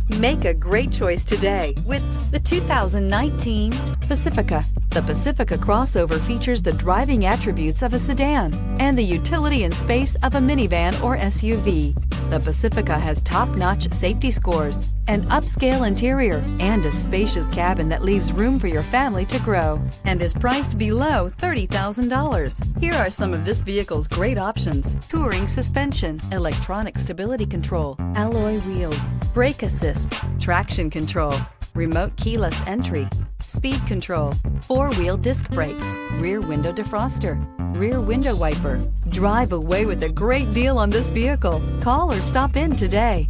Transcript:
Make a great choice today with the 2019 Pacifica. The Pacifica crossover features the driving attributes of a sedan and the utility and space of a minivan or SUV. The Pacifica has top-notch safety scores, an upscale interior, and a spacious cabin that leaves room for your family to grow, and is priced below $30,000. Here are some of this vehicle's great options: touring suspension, electronic stability control, alloy wheels, brake assist, traction control, remote keyless entry, speed control, four-wheel disc brakes, rear window defroster, rear window wiper. Drive away with a great deal on this vehicle. Call or stop in today.